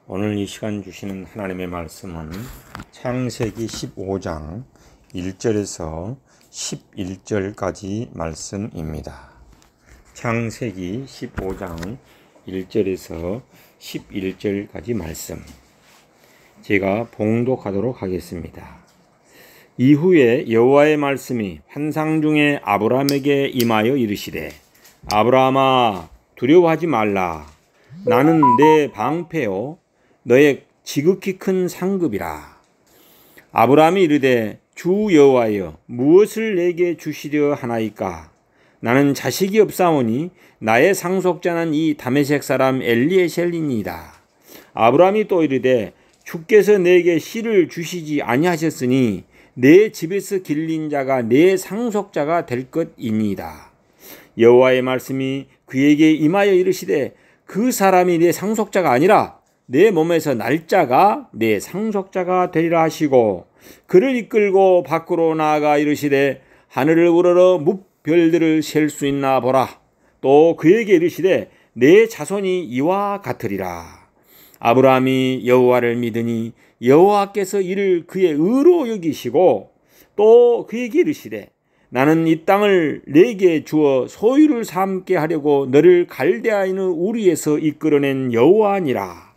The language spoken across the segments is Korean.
오늘 이 시간 주시는 하나님의 말씀은 창세기 15장 1절에서 11절까지 말씀입니다. 창세기 15장 1절에서 11절까지 말씀 제가 봉독하도록 하겠습니다. 이후에 여호와의 말씀이 환상 중에 아브라함에게 임하여 이르시되 아브라함아 두려워하지 말라. 나는 내 방패요 너의 지극히 큰 상급이라. 아브라함이 이르되 주 여호와여 무엇을 내게 주시려 하나이까? 나는 자식이 없사오니 나의 상속자는 이 다메섹 사람 엘리에셀이니이다. 아브라함이 또 이르되 주께서 내게 씨를 주시지 아니하셨으니 내 집에서 길린 자가 내 상속자가 될 것이니이다. 여호와의 말씀이 그에게 임하여 이르시되 그 사람이 내 상속자가 아니라 내 몸에서 날짜가 내 상속자가 되리라 하시고 그를 이끌고 밖으로 나아가 이르시되 하늘을 우러러 뭇별들을 셀 수 있나 보라. 또 그에게 이르시되 내 자손이 이와 같으리라. 아브라함이 여호와를 믿으니 여호와께서 이를 그의 의로 여기시고 또 그에게 이르시되 나는 이 땅을 내게 주어 소유를 삼게 하려고 너를 갈대아 있는 우리에서 이끌어낸 여호와니라.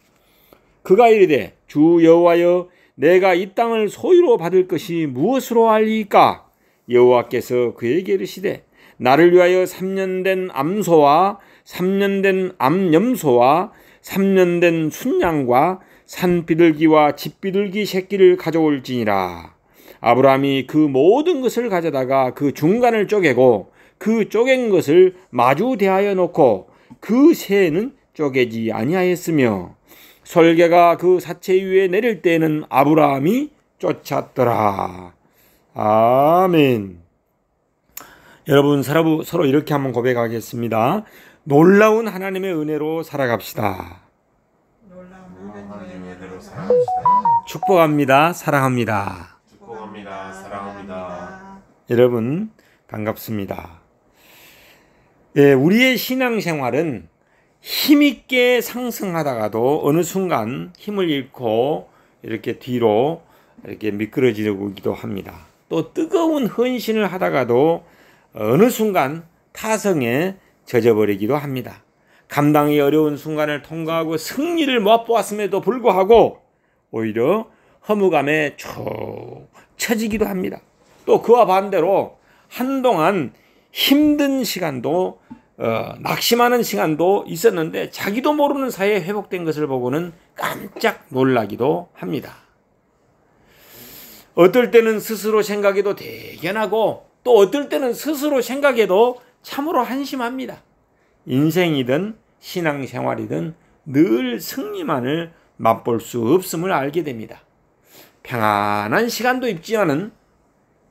그가 이르되 주 여호와여 내가 이 땅을 소유로 받을 것이 무엇으로 알리까? 여호와께서 그에게 이르시되 나를 위하여 3년 된 암소와 3년 된 암염소와 3년 된 순양과 산비둘기와 집비둘기 새끼를 가져올지니라. 아브라함이 그 모든 것을 가져다가 그 중간을 쪼개고 그 쪼갠 것을 마주 대하여 놓고 그 새는 쪼개지 아니하였으며 솔개가 그 사체 위에 내릴 때에는 아브라함이 쫓았더라. 아멘. 여러분 서로 이렇게 한번 고백하겠습니다. 놀라운 하나님의 은혜로 살아갑시다. 축복합니다. 사랑합니다. 축복합니다. 사랑합니다. 여러분 반갑습니다. 예, 우리의 신앙생활은 힘있게 상승하다가도 어느 순간 힘을 잃고 이렇게 뒤로 이렇게 미끄러지기도 합니다. 또 뜨거운 헌신을 하다가도 어느 순간 타성에 젖어버리기도 합니다. 감당이 어려운 순간을 통과하고 승리를 못 보았음에도 불구하고 오히려 허무감에 쭉 처지기도 합니다. 또 그와 반대로 한동안 힘든 시간도 낙심하는 시간도 있었는데 자기도 모르는 사이에 회복된 것을 보고는 깜짝 놀라기도 합니다. 어떨 때는 스스로 생각해도 대견하고 또 어떨 때는 스스로 생각해도 참으로 한심합니다. 인생이든 신앙생활이든 늘 승리만을 맛볼 수 없음을 알게 됩니다. 평안한 시간도 있지만은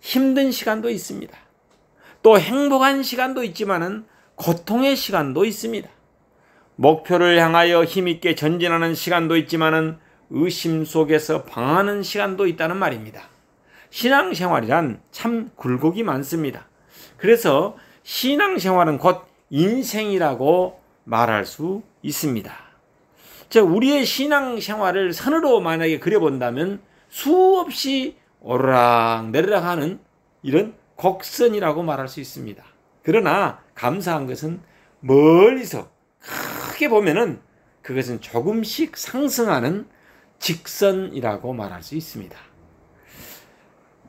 힘든 시간도 있습니다. 또 행복한 시간도 있지만은 고통의 시간도 있습니다. 목표를 향하여 힘있게 전진하는 시간도 있지만은 의심 속에서 방황하는 시간도 있다는 말입니다. 신앙생활이란 참 굴곡이 많습니다. 그래서 신앙생활은 곧 인생이라고 말할 수 있습니다. 우리의 신앙생활을 선으로 만약에 그려본다면 수없이 오르락내리락하는 이런 곡선이라고 말할 수 있습니다. 그러나 감사한 것은 멀리서 크게 보면은 그것은 조금씩 상승하는 직선이라고 말할 수 있습니다.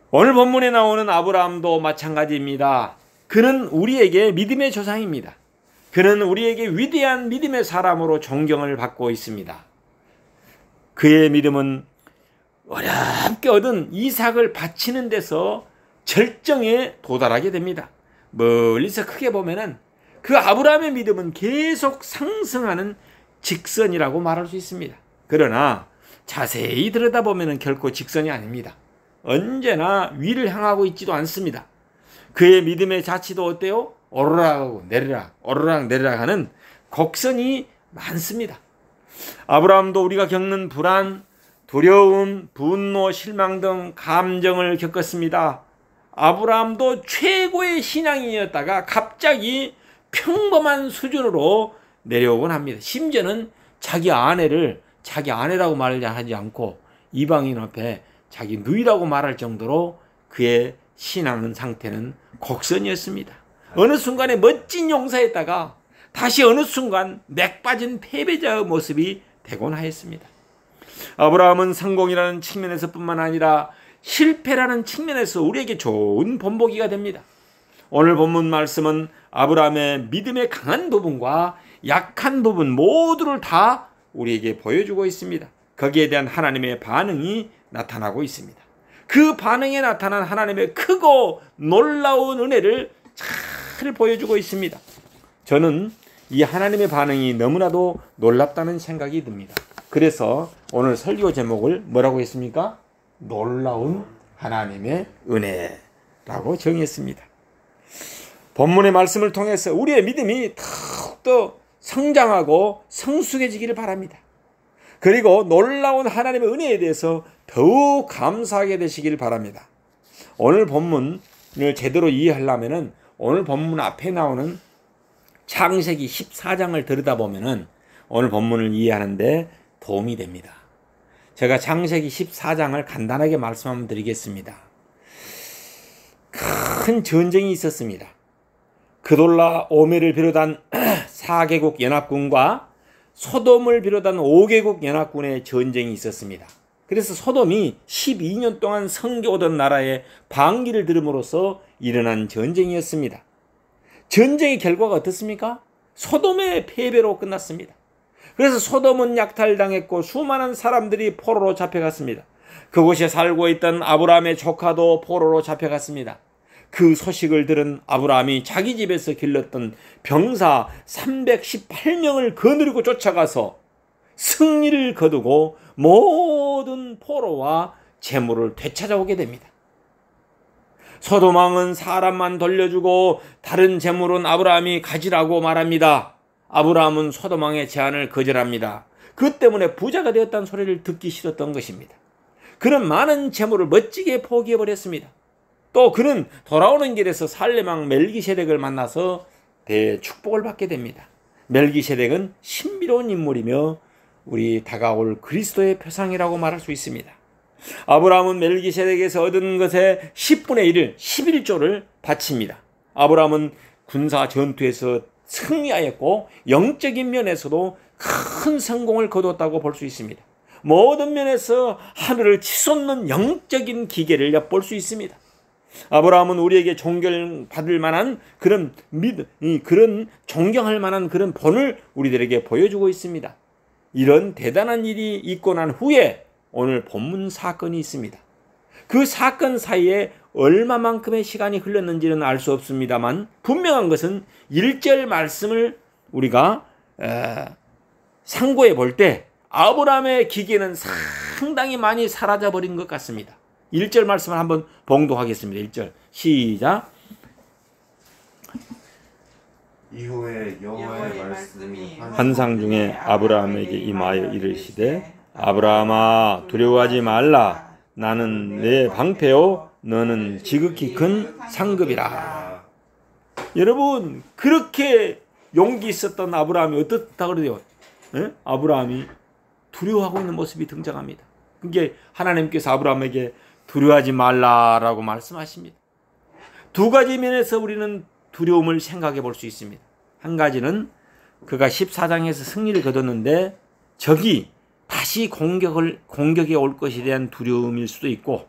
오늘 본문에 나오는 아브라함도 마찬가지입니다. 그는 우리에게 믿음의 조상입니다. 그는 우리에게 위대한 믿음의 사람으로 존경을 받고 있습니다. 그의 믿음은 어렵게 얻은 이삭을 바치는 데서 절정에 도달하게 됩니다. 멀리서 크게 보면은 그 아브라함의 믿음은 계속 상승하는 직선이라고 말할 수 있습니다. 그러나 자세히 들여다보면은 결코 직선이 아닙니다. 언제나 위를 향하고 있지도 않습니다. 그의 믿음의 자치도 어때요? 오르락하고 내리락, 오르락 내리락 하는 곡선이 많습니다. 아브라함도 우리가 겪는 불안, 두려움, 분노, 실망 등 감정을 겪었습니다. 아브라함도 최고의 신앙인이었다가 갑자기 평범한 수준으로 내려오곤 합니다. 심지어는 자기 아내를 자기 아내라고 말하지 않고 이방인 앞에 자기 누이라고 말할 정도로 그의 신앙 상태는 곡선이었습니다. 어느 순간에 멋진 용사였다가 다시 어느 순간 맥 빠진 패배자의 모습이 되곤 하였습니다. 아브라함은 성공이라는 측면에서 뿐만 아니라 실패라는 측면에서 우리에게 좋은 본보기가 됩니다. 오늘 본문 말씀은 아브라함의 믿음의 강한 부분과 약한 부분 모두를 다 우리에게 보여주고 있습니다. 거기에 대한 하나님의 반응이 나타나고 있습니다. 그 반응에 나타난 하나님의 크고 놀라운 은혜를 잘 보여주고 있습니다. 저는 이 하나님의 반응이 너무나도 놀랍다는 생각이 듭니다. 그래서 오늘 설교 제목을 뭐라고 했습니까? 놀라운 하나님의 은혜라고 정했습니다. 본문의 말씀을 통해서 우리의 믿음이 더욱더 성장하고 성숙해지기를 바랍니다. 그리고 놀라운 하나님의 은혜에 대해서 더욱 감사하게 되시기를 바랍니다. 오늘 본문을 제대로 이해하려면 오늘 본문 앞에 나오는 창세기 14장을 들여다보면 오늘 본문을 이해하는데 도움이 됩니다. 제가 창세기 14장을 간단하게 말씀 한번 드리겠습니다. 큰 전쟁이 있었습니다. 그돌라 오멜을 비롯한 4개국 연합군과 소돔을 비롯한 5개국 연합군의 전쟁이 있었습니다. 그래서 소돔이 12년 동안 성겨오던 나라의 반기를 들음으로써 일어난 전쟁이었습니다. 전쟁의 결과가 어떻습니까? 소돔의 패배로 끝났습니다. 그래서 소돔은 약탈당했고 수많은 사람들이 포로로 잡혀갔습니다. 그곳에 살고 있던 아브라함의 조카도 포로로 잡혀갔습니다. 그 소식을 들은 아브라함이 자기 집에서 길렀던 병사 318명을 거느리고 쫓아가서 승리를 거두고 모든 포로와 재물을 되찾아오게 됩니다. 소돔 왕은 사람만 돌려주고 다른 재물은 아브라함이 가지라고 말합니다. 아브라함은 소돔 왕의 제안을 거절합니다. 그 때문에 부자가 되었다는 소리를 듣기 싫었던 것입니다. 그는 많은 재물을 멋지게 포기해버렸습니다. 또 그는 돌아오는 길에서 살렘 왕 멜기세덱을 만나서 대축복을 받게 됩니다. 멜기세덱은 신비로운 인물이며 우리 다가올 그리스도의 표상이라고 말할 수 있습니다. 아브라함은 멜기세덱에서 얻은 것의 10분의 1을 11조를 바칩니다. 아브라함은 군사 전투에서 승리하였고 영적인 면에서도 큰 성공을 거두었다고 볼 수 있습니다. 모든 면에서 하늘을 치솟는 영적인 기계를 엿볼 수 있습니다. 아브라함은 우리에게 존경받을 만한 그런 그런 존경할 만한 그런 본을 우리들에게 보여주고 있습니다. 이런 대단한 일이 있고 난 후에 오늘 본문 사건이 있습니다. 그 사건 사이에 얼마만큼의 시간이 흘렀는지는 알 수 없습니다만 분명한 것은 1절 말씀을 우리가 상고해 볼 때 아브라함의 기계는 상당히 많이 사라져버린 것 같습니다. 1절 말씀을 한번 봉독하겠습니다. 1절 시작. 이후에 여호와의 말씀이 환상 중에 아브라함에게 임하여 이르시되 아브라함아 두려워하지 말라. 나는 내 방패요 너는 지극히 큰 상급이라. 여러분 그렇게 용기 있었던 아브라함이 어떻다 그래요? 아브라함이 두려워하고 있는 모습이 등장합니다. 그게 하나님께서 아브라함에게 두려워하지 말라라고 말씀하십니다. 두 가지 면에서 우리는 두려움을 생각해 볼 수 있습니다. 한 가지는 그가 14장에서 승리를 거뒀는데 적이 다시 공격에 올 것에 대한 두려움일 수도 있고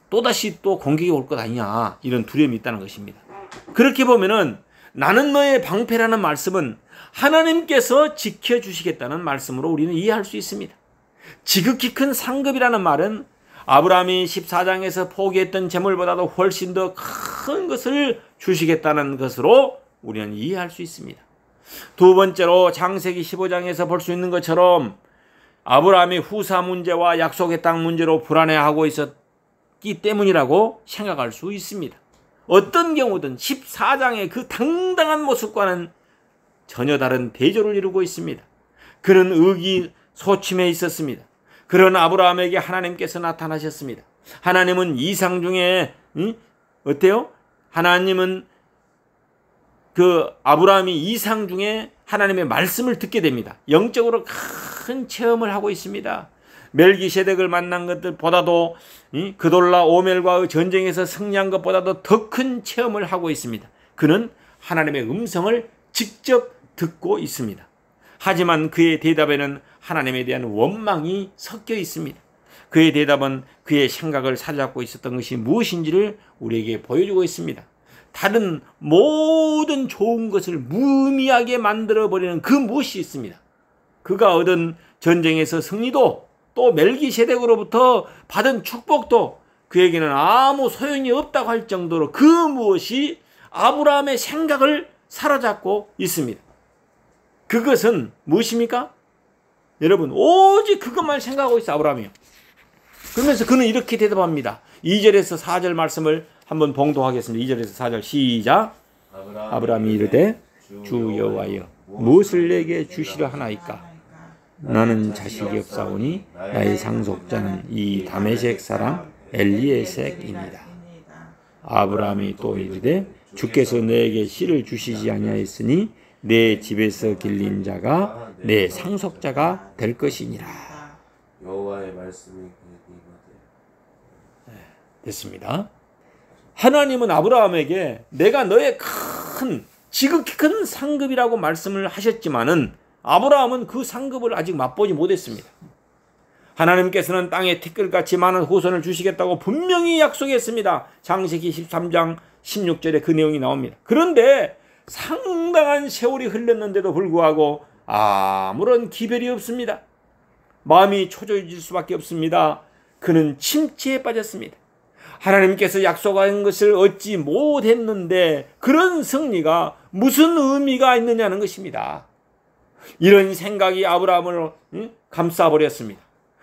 또다시 또 공격이 올 것 아니냐 이런 두려움이 있다는 것입니다. 그렇게 보면은 나는 너의 방패라는 말씀은 하나님께서 지켜주시겠다는 말씀으로 우리는 이해할 수 있습니다. 지극히 큰 상급이라는 말은 아브라함이 14장에서 포기했던 재물보다도 훨씬 더 큰 것을 주시겠다는 것으로 우리는 이해할 수 있습니다. 두 번째로 창세기 15장에서 볼 수 있는 것처럼 아브라함이 후사 문제와 약속의 땅 문제로 불안해하고 있었기 때문이라고 생각할 수 있습니다. 어떤 경우든 14장의 그 당당한 모습과는 전혀 다른 대조를 이루고 있습니다. 그런 의기소침해 있었습니다. 그런 아브라함에게 하나님께서 나타나셨습니다. 하나님은 이상 중에 어때요? 하나님은 그 아브라함이 이상 중에 하나님의 말씀을 듣게 됩니다. 영적으로 큰 체험을 하고 있습니다. 멜기세덱을 만난 것들보다도 그돌라 오멜과의 전쟁에서 승리한 것보다도 더 큰 체험을 하고 있습니다. 그는 하나님의 음성을 직접 듣고 있습니다. 하지만 그의 대답에는 하나님에 대한 원망이 섞여 있습니다. 그의 대답은 그의 생각을 사로잡고 있었던 것이 무엇인지를 우리에게 보여주고 있습니다. 다른 모든 좋은 것을 무의미하게 만들어버리는 그 무엇이 있습니다. 그가 얻은 전쟁에서 승리도 또 멜기세덱으로부터 받은 축복도 그에게는 아무 소용이 없다고 할 정도로 그 무엇이 아브라함의 생각을 사로잡고 있습니다. 그것은 무엇입니까? 여러분, 오직 그것만 생각하고 있어 아브라함이요. 그러면서 그는 이렇게 대답합니다. 2절에서 4절 말씀을 한번 봉독하겠습니다. 2절에서 4절 시작. 아브라함이 이르되 주 여호와여 무엇을 내게 주시려 하나이까? 나는 자식이 없사오니 나의 상속자는 이 다메섹 사람 엘리에섹입니다. 아브라함이 또 이르되 주께서 내게 씨를 주시지 아니하였으니 내 집에서 길린 자가 내 상속자가 될 것이니라. 여호와의 말씀이 됐습니다. 하나님은 아브라함에게 내가 너의 큰 지극히 큰 상급이라고 말씀을 하셨지만은 아브라함은 그 상급을 아직 맛보지 못했습니다. 하나님께서는 땅에 티끌같이 많은 후손을 주시겠다고 분명히 약속했습니다. 창세기 13장 16절에 그 내용이 나옵니다. 그런데 상당한 세월이 흘렀는데도 불구하고 아무런 기별이 없습니다. 마음이 초조해질 수밖에 없습니다. 그는 침체에 빠졌습니다. 하나님께서 약속한 것을 얻지 못했는데 그런 승리가 무슨 의미가 있느냐는 것입니다. 이런 생각이 아브라함을 감싸버렸습니다.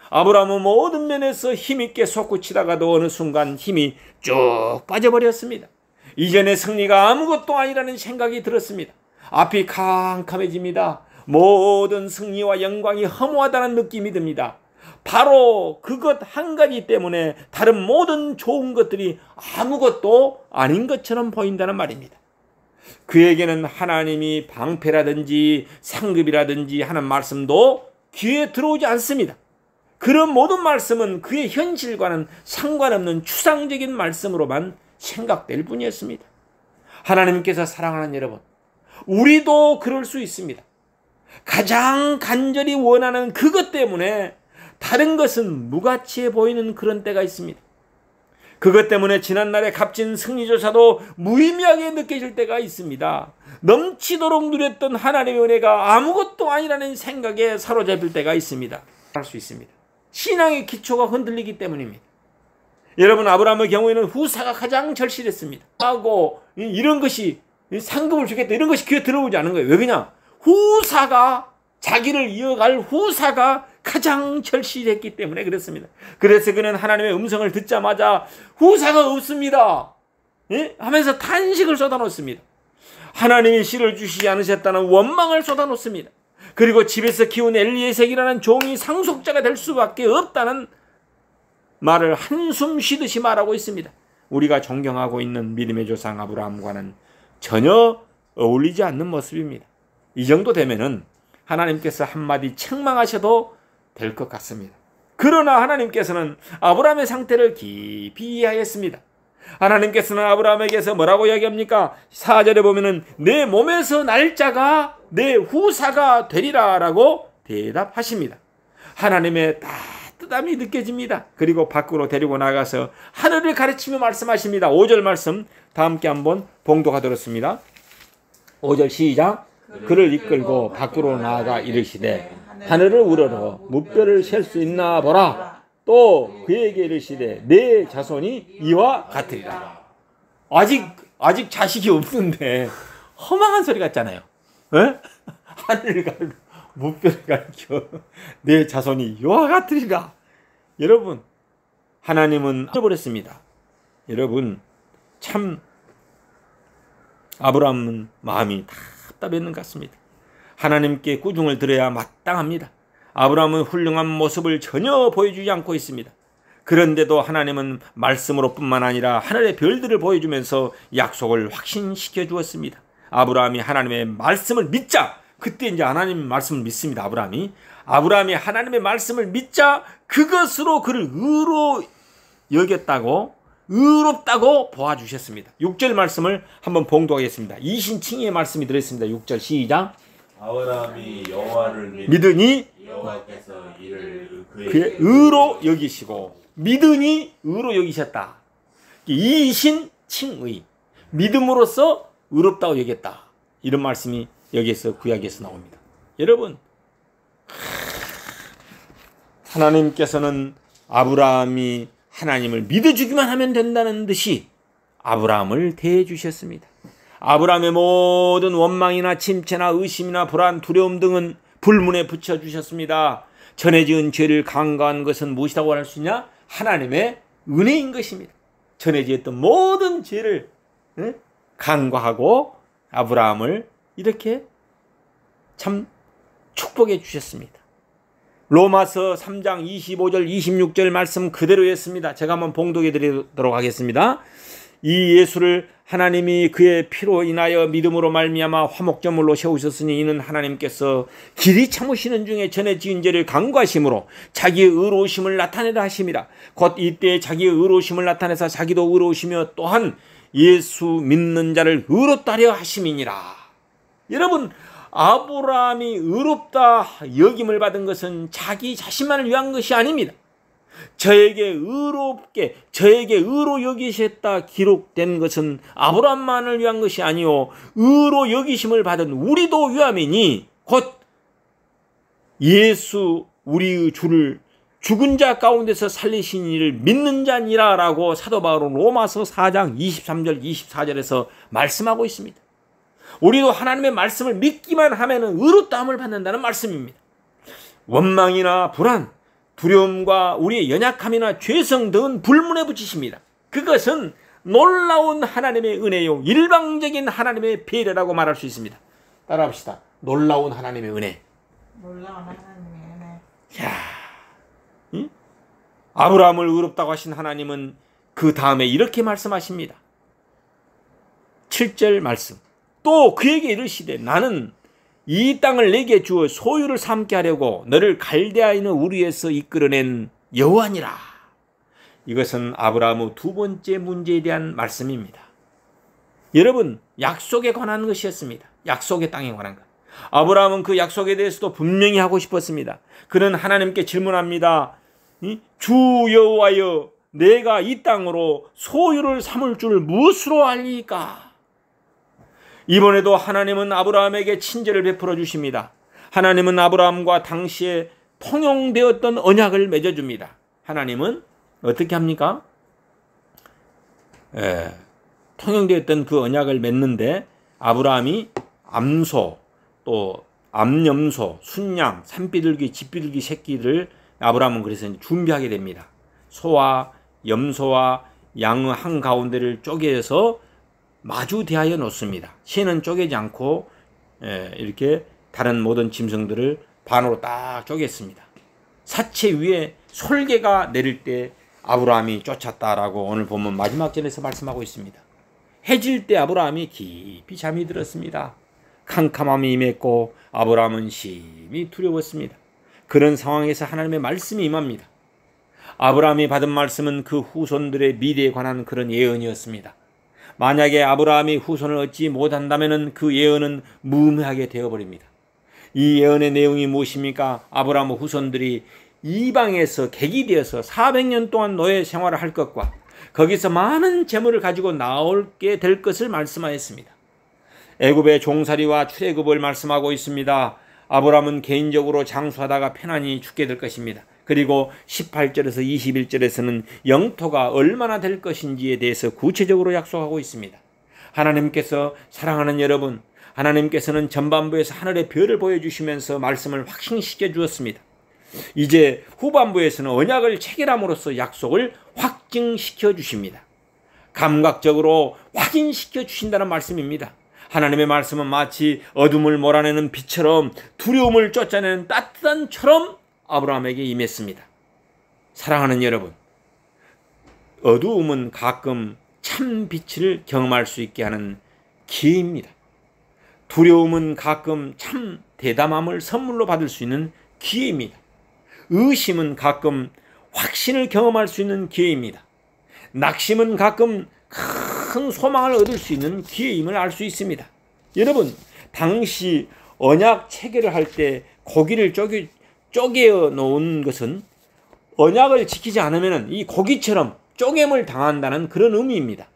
아브라함은 모든 면에서 힘있게 솟구치다가도 어느 순간 힘이 쭉 빠져버렸습니다. 이전의 승리가 아무것도 아니라는 생각이 들었습니다. 앞이 캄캄해집니다. 모든 승리와 영광이 허무하다는 느낌이 듭니다. 바로 그것 한 가지 때문에 다른 모든 좋은 것들이 아무것도 아닌 것처럼 보인다는 말입니다. 그에게는 하나님이 방패라든지 상급이라든지 하는 말씀도 귀에 들어오지 않습니다. 그런 모든 말씀은 그의 현실과는 상관없는 추상적인 말씀으로만 생각될 뿐이었습니다. 하나님께서 사랑하는 여러분, 우리도 그럴 수 있습니다. 가장 간절히 원하는 그것 때문에 다른 것은 무가치해 보이는 그런 때가 있습니다. 그것 때문에 지난날의 값진 승리조차도 무의미하게 느껴질 때가 있습니다. 넘치도록 누렸던 하나님의 은혜가 아무것도 아니라는 생각에 사로잡힐 때가 있습니다. 할 수 있습니다. 신앙의 기초가 흔들리기 때문입니다. 여러분, 아브라함의 경우에는 후사가 가장 절실했습니다. 하고 이런 것이 상급을 주겠다 이런 것이 귀에 들어오지 않은 거예요. 왜 그냥 후사가 자기를 이어갈 후사가 가장 절실했기 때문에 그렇습니다. 그래서 그는 하나님의 음성을 듣자마자 후사가 없습니다 하면서 탄식을 쏟아놓습니다. 하나님이 씨를 주시지 않으셨다는 원망을 쏟아놓습니다. 그리고 집에서 키운 엘리에섹이라는 종이 상속자가 될 수밖에 없다는 말을 한숨 쉬듯이 말하고 있습니다. 우리가 존경하고 있는 믿음의 조상 아브라함과는 전혀 어울리지 않는 모습입니다. 이 정도 되면은 하나님께서 한마디 책망하셔도 될 것 같습니다. 그러나 하나님께서는 아브라함의 상태를 깊이 이해하였습니다. 하나님께서는 아브라함에게서 뭐라고 이야기합니까? 4절에 보면은 내 몸에서 날 자가 내 후사가 되리라 라고 대답하십니다. 하나님의 따뜻함이 느껴집니다. 그리고 밖으로 데리고 나가서 하늘을 가르치며 말씀하십니다. 5절 말씀 다 함께 한번 봉독하도록 습니다. 5절 시작. 그를 이끌고 밖으로 나아가 이르시되 하늘을 우러러 무뼈를 셀 수 있나 보라. 또 그에게 이르시되 내 자손이 이와 같으리라. 아직 자식이 없는데 허망한 소리 같잖아요. 에? 하늘을 가르고 무뼈를 가르쳐 내 자손이 이와 같으리라. 여러분, 하나님은 잊어버렸습니다. 여러분, 참 아브라함은 마음이 답답했는 것 같습니다. 하나님께 꾸중을 들어야 마땅합니다. 아브라함은 훌륭한 모습을 전혀 보여주지 않고 있습니다. 그런데도 하나님은 말씀으로 뿐만 아니라 하늘의 별들을 보여주면서 약속을 확신시켜 주었습니다. 아브라함이 하나님의 말씀을 믿자. 그때 이제 하나님의 말씀을 믿습니다. 아브라함이 하나님의 말씀을 믿자 그것으로 그를 의롭다고 보아주셨습니다. 6절 말씀을 한번 봉독하겠습니다. 이신칭의 말씀이 들어있습니다. 6절 시작. 아브라함이 여호와를 믿으니 여호와께서 이를 그의 의로 여기시고, 믿으니 의로 여기셨다. 이신칭의 믿음으로써 의롭다고 여겼다. 이런 말씀이 여기에서 구약에서 나옵니다. 여러분, 하나님께서는 아브라함이 하나님을 믿어주기만 하면 된다는 듯이 아브라함을 대해주셨습니다. 아브라함의 모든 원망이나 침체나 의심이나 불안, 두려움 등은 불문에 붙여주셨습니다. 전에 지은 죄를 간과한 것은 무엇이라고 할 수 있냐? 하나님의 은혜인 것입니다. 전에 지었던 모든 죄를 간과하고 아브라함을 이렇게 참 축복해 주셨습니다. 로마서 3장 25절 26절 말씀 그대로였습니다. 제가 한번 봉독해 드리도록 하겠습니다. 이 예수를 하나님이 그의 피로 인하여 믿음으로 말미암아 화목제물로 세우셨으니 이는 하나님께서 길이 참으시는 중에 전에 지은 죄를 간과하심으로 자기의 의로우심을 나타내라 하심이라. 곧 이때 자기의 의로우심을 나타내사 자기도 의로우시며 또한 예수 믿는 자를 의롭다 하려 하심이니라. 여러분, 아브라함이 의롭다 여김을 받은 것은 자기 자신만을 위한 것이 아닙니다. 저에게 의로 여기셨다 기록된 것은 아브라함만을 위한 것이 아니요 의로 여기심을 받은 우리도 위함이니 곧 예수 우리의 주를 죽은 자 가운데서 살리신 이를 믿는 자니라 라고 사도 바울은 로마서 4장 23절 24절에서 말씀하고 있습니다. 우리도 하나님의 말씀을 믿기만 하면 의롭다함을 받는다는 말씀입니다. 원망이나 불안, 두려움과 우리의 연약함이나 죄성 등은 불문에 붙이십니다. 그것은 놀라운 하나님의 은혜요, 일방적인 하나님의 배려라고 말할 수 있습니다. 따라합시다. 놀라운 하나님의 은혜. 놀라운 하나님의 은혜. 응? 아브라함을 의롭다고 하신 하나님은 그 다음에 이렇게 말씀하십니다. 7절 말씀. 또 그에게 이르시되 나는 이 땅을 내게 주어 소유를 삼게 하려고 너를 갈대아에 있는 우리에서 이끌어낸 여호와니라. 이것은 아브라함의 두 번째 문제에 대한 말씀입니다. 여러분, 약속에 관한 것이었습니다. 약속의 땅에 관한 것. 아브라함은 그 약속에 대해서도 분명히 하고 싶었습니다. 그는 하나님께 질문합니다. 주 여호와여, 내가 이 땅으로 소유를 삼을 줄 무엇으로 알리까? 이번에도 하나님은 아브라함에게 친절을 베풀어 주십니다. 하나님은 아브라함과 당시에 통용되었던 언약을 맺어줍니다. 하나님은 어떻게 합니까? 통용되었던 그 언약을 맺는데 아브라함이 암소, 또 암염소, 순양, 산비둘기, 집비둘기 새끼를 아브라함은 그래서 준비하게 됩니다. 소와 염소와 양의 한가운데를 쪼개서 마주 대하여 놓습니다. 새는 쪼개지 않고 이렇게 다른 모든 짐승들을 반으로 딱 쪼갰습니다. 사체 위에 솔개가 내릴 때 아브라함이 쫓았다라고 오늘 보면 마지막 절에서 말씀하고 있습니다. 해질 때 아브라함이 깊이 잠이 들었습니다. 캄캄함이 임했고 아브라함은 심히 두려웠습니다. 그런 상황에서 하나님의 말씀이 임합니다. 아브라함이 받은 말씀은 그 후손들의 미래에 관한 그런 예언이었습니다. 만약에 아브라함이 후손을 얻지 못한다면 그 예언은 무의미하게 되어버립니다. 이 예언의 내용이 무엇입니까? 아브라함의 후손들이 이방에서 객이 되어서 400년 동안 노예 생활을 할 것과 거기서 많은 재물을 가지고 나오게 될 것을 말씀하였습니다. 애굽의 종살이와 출애굽을 말씀하고 있습니다. 아브라함은 개인적으로 장수하다가 편안히 죽게 될 것입니다. 그리고 18절에서 21절에서는 영토가 얼마나 될 것인지에 대해서 구체적으로 약속하고 있습니다. 하나님께서 사랑하는 여러분, 하나님께서는 전반부에서 하늘의 별을 보여주시면서 말씀을 확신시켜 주었습니다. 이제 후반부에서는 언약을 체결함으로써 약속을 확증시켜 주십니다. 감각적으로 확인시켜 주신다는 말씀입니다. 하나님의 말씀은 마치 어둠을 몰아내는 빛처럼 두려움을 쫓아내는 따뜻한 처럼 아브라함에게 임했습니다. 사랑하는 여러분, 어두움은 가끔 참 빛을 경험할 수 있게 하는 기회입니다. 두려움은 가끔 참 대담함을 선물로 받을 수 있는 기회입니다. 의심은 가끔 확신을 경험할 수 있는 기회입니다. 낙심은 가끔 큰 소망을 얻을 수 있는 기회임을 알 수 있습니다. 여러분, 당시 언약 체결을 할 때 고기를 쪼개어 놓은 것은 언약을 지키지 않으면 이 고기처럼 쪼갰을 당한다는 그런 의미입니다.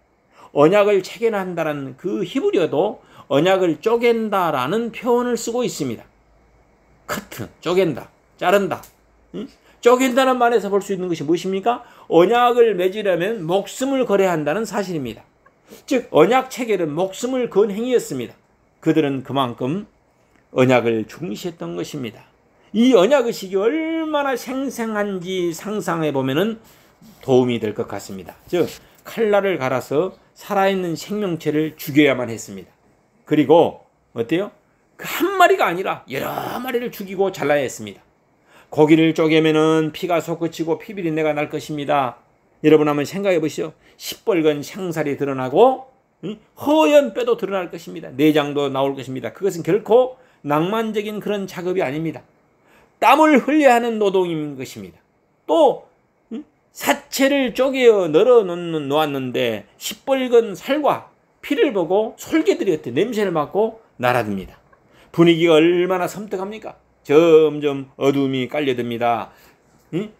언약을 체결한다는 그 히브리어도 언약을 쪼갠다라는 표현을 쓰고 있습니다. 커트, 쪼갠다, 자른다. 쪼갠다는 말에서 볼 수 있는 것이 무엇입니까? 언약을 맺으려면 목숨을 걸어야 한다는 사실입니다. 즉 언약 체결은 목숨을 건 행위였습니다. 그들은 그만큼 언약을 중시했던 것입니다. 이 언약의식이 얼마나 생생한지 상상해 보면 도움이 될 것 같습니다. 즉 칼날을 갈아서 살아있는 생명체를 죽여야만 했습니다. 그리고 어때요? 그 한 마리가 아니라 여러 마리를 죽이고 잘라야 했습니다. 고기를 쪼개면은 피가 솟구치고 피비린내가 날 것입니다. 여러분 한번 생각해 보시죠. 시뻘건 생살이 드러나고 허연 뼈도 드러날 것입니다. 내장도 나올 것입니다. 그것은 결코 낭만적인 그런 작업이 아닙니다. 땀을 흘려야 하는 노동인 것입니다. 또 사체를 쪼개어 널어 놓았는데 시뻘건 살과 피를 보고 솔개들이 어때 냄새를 맡고 날아듭니다. 분위기가 얼마나 섬뜩합니까? 점점 어둠이 깔려듭니다.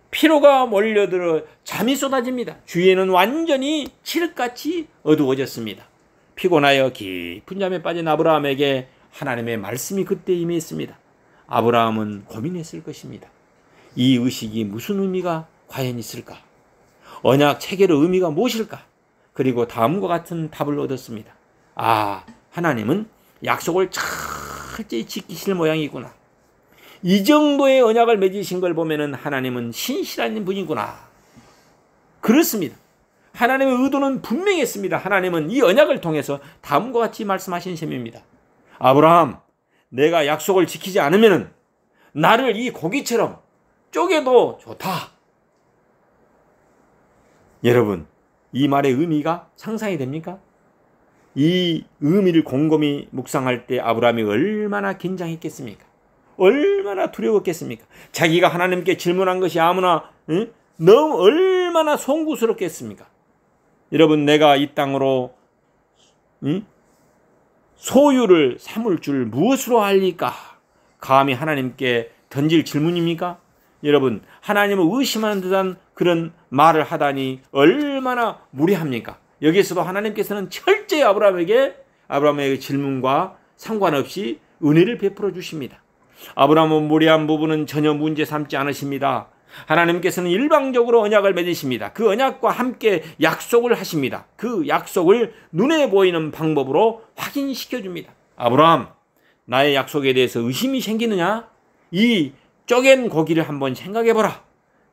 피로가 몰려들어 잠이 쏟아집니다. 주위에는 완전히 칠흑같이 어두워졌습니다. 피곤하여 깊은 잠에 빠진 아브라함에게 하나님의 말씀이 그때 임했습니다. 아브라함은 고민했을 것입니다. 이 의식이 무슨 의미가 과연 있을까? 언약 체결의 의미가 무엇일까? 그리고 다음과 같은 답을 얻었습니다. 아, 하나님은 약속을 철저히 지키실 모양이구나. 이 정도의 언약을 맺으신 걸 보면 하나님은 신실한 분이구나. 그렇습니다. 하나님의 의도는 분명했습니다. 하나님은 이 언약을 통해서 다음과 같이 말씀하신 셈입니다. 아브라함, 내가 약속을 지키지 않으면 나를 이 고기처럼 쪼개도 좋다. 여러분, 이 말의 의미가 상상이 됩니까? 이 의미를 곰곰이 묵상할 때 아브라함이 얼마나 긴장했겠습니까? 얼마나 두려웠겠습니까? 자기가 하나님께 질문한 것이 아무나 너무 얼마나 송구스럽겠습니까? 여러분, 내가 이 땅으로 소유를 삼을 줄 무엇으로 알리까? 감히 하나님께 던질 질문입니까? 여러분, 하나님을 의심하는 듯한 그런 말을 하다니 얼마나 무례합니까? 여기에서도 하나님께서는 철저히 아브라함에게 질문과 상관없이 은혜를 베풀어 주십니다. 아브라함은 무례한 부분은 전혀 문제 삼지 않으십니다. 하나님께서는 일방적으로 언약을 맺으십니다. 그 언약과 함께 약속을 하십니다. 그 약속을 눈에 보이는 방법으로 확인시켜 줍니다. 아브라함, 나의 약속에 대해서 의심이 생기느냐? 이 쪼갠 고기를 한번 생각해 보라.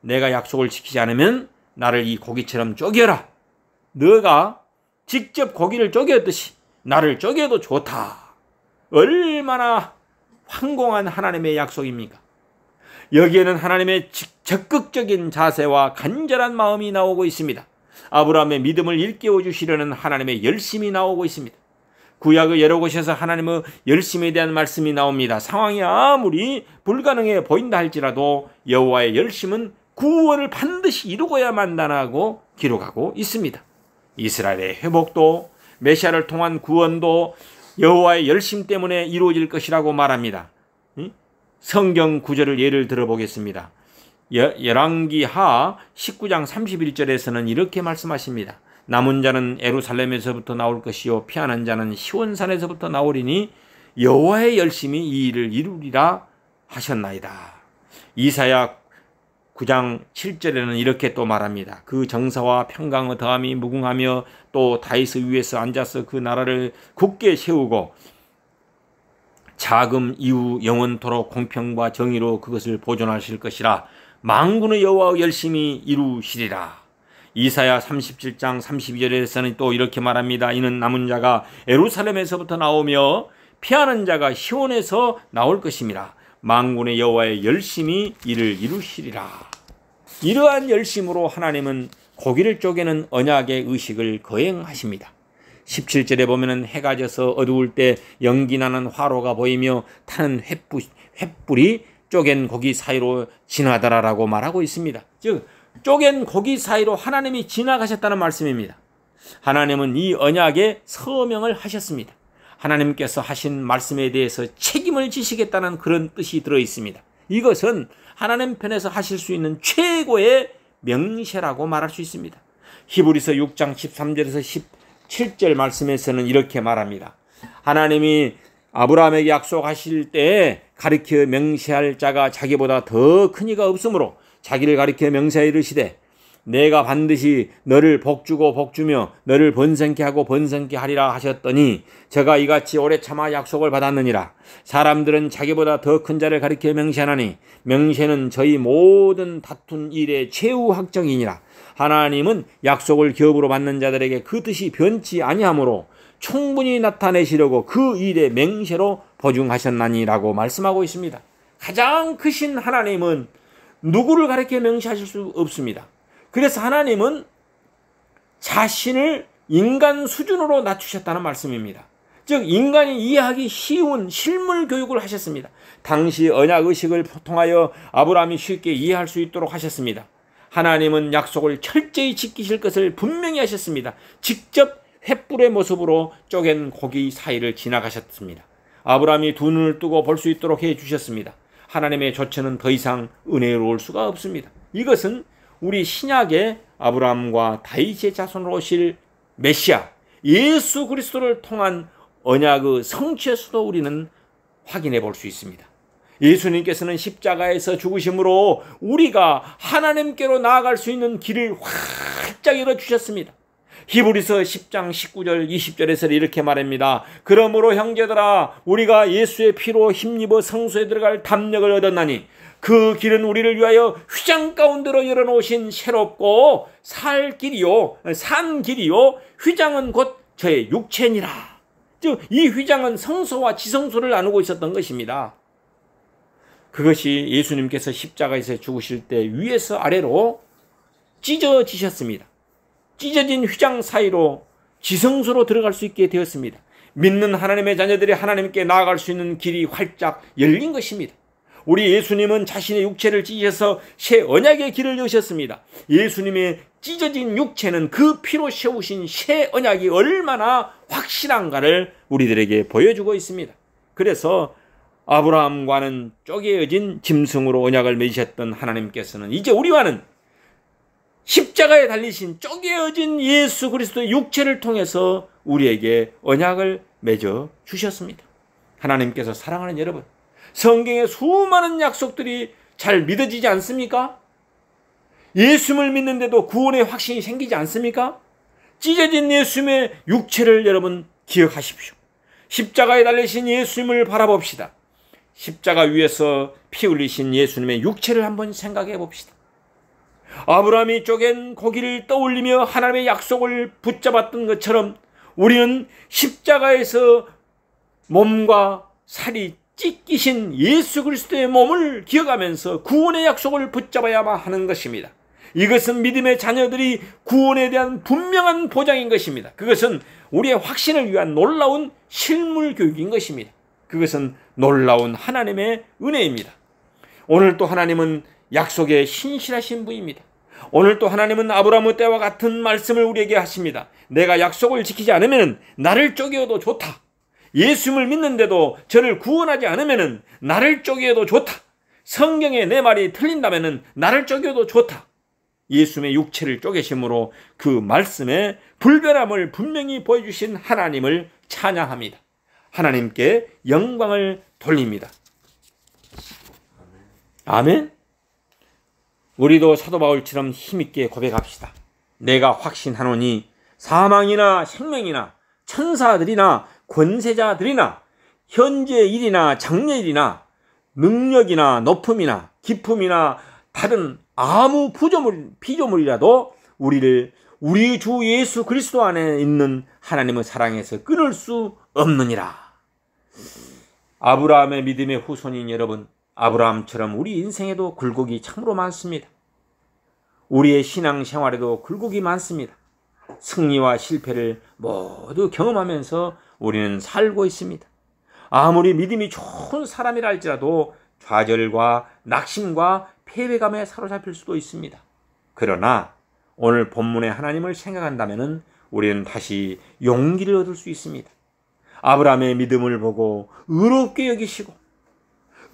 내가 약속을 지키지 않으면 나를 이 고기처럼 쪼개라. 너가 직접 고기를 쪼개었듯이 나를 쪼개도 좋다. 얼마나 황공한 하나님의 약속입니까? 여기에는 하나님의 적극적인 자세와 간절한 마음이 나오고 있습니다. 아브라함의 믿음을 일깨워 주시려는 하나님의 열심이 나오고 있습니다. 구약의 여러 곳에서 하나님의 열심에 대한 말씀이 나옵니다. 상황이 아무리 불가능해 보인다 할지라도 여호와의 열심은 구원을 반드시 이루고야 만다라고 기록하고 있습니다. 이스라엘의 회복도 메시아를 통한 구원도 여호와의 열심 때문에 이루어질 것이라고 말합니다. 성경 구절을 예를 들어보겠습니다. 열왕기하 19장 31절에서는 이렇게 말씀하십니다. 남은 자는 예루살렘에서부터 나올 것이요 피하는 자는 시온산에서부터 나오리니 여호와의 열심이 이 일을 이루리라 하셨나이다. 이사야 9장 7절에는 이렇게 또 말합니다. 그 정사와 평강의 더함이 무궁하며 또 다윗의 위에서 앉아서 그 나라를 굳게 세우고 자금 이후 영원토록 공평과 정의로 그것을 보존하실 것이라. 만군의 여호와의 열심히 이루시리라. 이사야 37장 32절에서는 또 이렇게 말합니다. 이는 남은 자가 예루살렘에서부터 나오며 피하는 자가 시온에서 나올 것임이라. 만군의 여호와의 열심히 이를 이루시리라. 이러한 열심으로 하나님은 고기를 쪼개는 언약의 의식을 거행하십니다. 17절에 보면은 해가 져서 어두울 때 연기 나는 화로가 보이며 타는 횃불이 쪼갠 고기 사이로 지나더라라고 말하고 있습니다. 즉 쪼갠 고기 사이로 하나님이 지나가셨다는 말씀입니다. 하나님은 이 언약에 서명을 하셨습니다. 하나님께서 하신 말씀에 대해서 책임을 지시겠다는 그런 뜻이 들어 있습니다. 이것은 하나님 편에서 하실 수 있는 최고의 명세라고 말할 수 있습니다. 히브리서 6장 13절에서 17절 말씀에서는 이렇게 말합니다. 하나님이 아브라함에게 약속하실 때에 가리켜 명세할 자가 자기보다 더 큰 이가 없으므로 자기를 가리켜 명세하여 이르시되 내가 반드시 너를 복주고 복주며 너를 번성케 하고 번성케 하리라 하셨더니 저가 이같이 오래 참아 약속을 받았느니라. 사람들은 자기보다 더 큰 자를 가리켜 명세하나니 명세는 저희 모든 다툰 일의 최후 확정이니라. 하나님은 약속을 기업으로 받는 자들에게 그 뜻이 변치 아니하므로 충분히 나타내시려고 그 일의 맹세로 보증하셨나니라고 말씀하고 있습니다. 가장 크신 하나님은 누구를 가리켜 명세하실 수 없습니다. 그래서 하나님은 자신을 인간 수준으로 낮추셨다는 말씀입니다. 즉 인간이 이해하기 쉬운 실물 교육을 하셨습니다. 당시 언약의식을 통하여 아브라함이 쉽게 이해할 수 있도록 하셨습니다. 하나님은 약속을 철저히 지키실 것을 분명히 하셨습니다. 직접 횃불의 모습으로 쪼갠 고기 사이를 지나가셨습니다. 아브라함이 두 눈을 뜨고 볼 수 있도록 해주셨습니다. 하나님의 조처는 더 이상 은혜로울 수가 없습니다. 이것은 우리 신약의 아브라함과 다윗의 자손으로 오실 메시아 예수 그리스도를 통한 언약의 성취에서도 우리는 확인해 볼 수 있습니다. 예수님께서는 십자가에서 죽으심으로 우리가 하나님께로 나아갈 수 있는 길을 활짝 열어주셨습니다. 히브리서 10장 19절 20절에서 이렇게 말합니다. 그러므로 형제들아 우리가 예수의 피로 힘입어 성소에 들어갈 담력을 얻었나니 그 길은 우리를 위하여 휘장 가운데로 열어놓으신 새롭고 산 길이요 휘장은 곧 저의 육체니라. 즉 이 휘장은 성소와 지성소를 나누고 있었던 것입니다. 그것이 예수님께서 십자가에서 죽으실 때 위에서 아래로 찢어지셨습니다. 찢어진 휘장 사이로 지성소로 들어갈 수 있게 되었습니다. 믿는 하나님의 자녀들이 하나님께 나아갈 수 있는 길이 활짝 열린 것입니다. 우리 예수님은 자신의 육체를 찢어서 새 언약의 길을 여셨습니다. 예수님의 찢어진 육체는 그 피로 세우신 새 언약이 얼마나 확실한가를 우리들에게 보여주고 있습니다. 그래서 아브라함과는 쪼개어진 짐승으로 언약을 맺으셨던 하나님께서는 이제 우리와는 십자가에 달리신 쪼개어진 예수 그리스도의 육체를 통해서 우리에게 언약을 맺어 주셨습니다. 하나님께서 사랑하는 여러분, 성경의 수많은 약속들이 잘 믿어지지 않습니까? 예수님을 믿는데도 구원의 확신이 생기지 않습니까? 찢어진 예수님의 육체를 여러분 기억하십시오. 십자가에 달리신 예수님을 바라봅시다. 십자가 위에서 피 흘리신 예수님의 육체를 한번 생각해 봅시다. 아브라함이 쪼갠 고기를 떠올리며 하나님의 약속을 붙잡았던 것처럼 우리는 십자가에서 몸과 살이 찢기신 예수 그리스도의 몸을 기억하면서 구원의 약속을 붙잡아야만 하는 것입니다. 이것은 믿음의 자녀들이 구원에 대한 분명한 보장인 것입니다. 그것은 우리의 확신을 위한 놀라운 실물 교육인 것입니다. 그것은 놀라운 하나님의 은혜입니다. 오늘 또 하나님은 약속에 신실하신 분입니다. 오늘 또 하나님은 아브라함의 때와 같은 말씀을 우리에게 하십니다. 내가 약속을 지키지 않으면 나를 쪼개어도 좋다. 예수님을 믿는데도 저를 구원하지 않으면 나를 쪼개어도 좋다. 성경에 내 말이 틀린다면 나를 쪼개어도 좋다. 예수님의 육체를 쪼개심으로 그 말씀의 불변함을 분명히 보여주신 하나님을 찬양합니다. 하나님께 영광을 돌립니다. 아멘. 우리도 사도 바울처럼 힘있게 고백합시다. 내가 확신하노니 사망이나 생명이나 천사들이나 권세자들이나 현재 일이나 장래일이나 능력이나 높음이나 기품이나 다른 아무 피조물이라도 우리를 우리 주 예수 그리스도 안에 있는 하나님의 사랑에서 끊을 수 없느니라. 아브라함의 믿음의 후손인 여러분, 아브라함처럼 우리 인생에도 굴곡이 참으로 많습니다. 우리의 신앙생활에도 굴곡이 많습니다. 승리와 실패를 모두 경험하면서 우리는 살고 있습니다. 아무리 믿음이 좋은 사람이라 할지라도 좌절과 낙심과 패배감에 사로잡힐 수도 있습니다. 그러나 오늘 본문의 하나님을 생각한다면 우리는 다시 용기를 얻을 수 있습니다. 아브라함의 믿음을 보고 의롭게 여기시고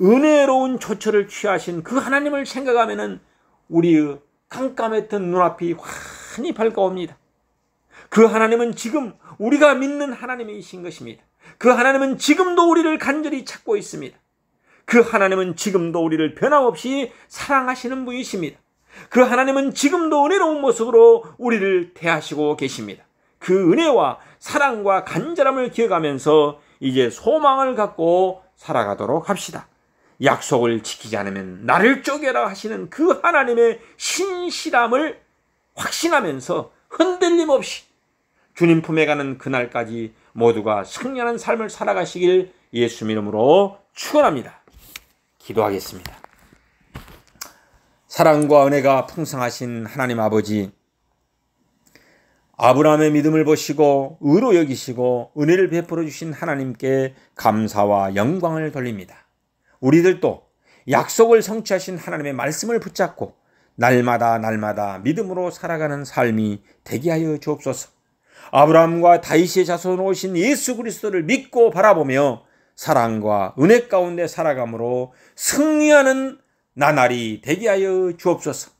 은혜로운 조처를 취하신 그 하나님을 생각하면 우리의 깜깜했던 눈앞이 환히 밝아옵니다. 그 하나님은 지금 우리가 믿는 하나님이신 것입니다. 그 하나님은 지금도 우리를 간절히 찾고 있습니다. 그 하나님은 지금도 우리를 변함없이 사랑하시는 분이십니다. 그 하나님은 지금도 은혜로운 모습으로 우리를 대하시고 계십니다. 그 은혜와 사랑과 간절함을 기억하면서 이제 소망을 갖고 살아가도록 합시다. 약속을 지키지 않으면 나를 쪼개라 하시는 그 하나님의 신실함을 확신하면서 흔들림 없이 주님 품에 가는 그날까지 모두가 승리하는 삶을 살아가시길 예수 이름으로 축원합니다. 기도하겠습니다. 사랑과 은혜가 풍성하신 하나님 아버지, 아브라함의 믿음을 보시고 의로 여기시고 은혜를 베풀어 주신 하나님께 감사와 영광을 돌립니다. 우리들도 약속을 성취하신 하나님의 말씀을 붙잡고 날마다 믿음으로 살아가는 삶이 되게 하여 주옵소서. 아브라함과 다윗의 자손으로 오신 예수 그리스도를 믿고 바라보며 사랑과 은혜 가운데 살아감으로 승리하는 나날이 되게 하여 주옵소서.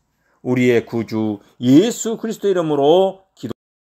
우리의 구주 예수 그리스도 이름으로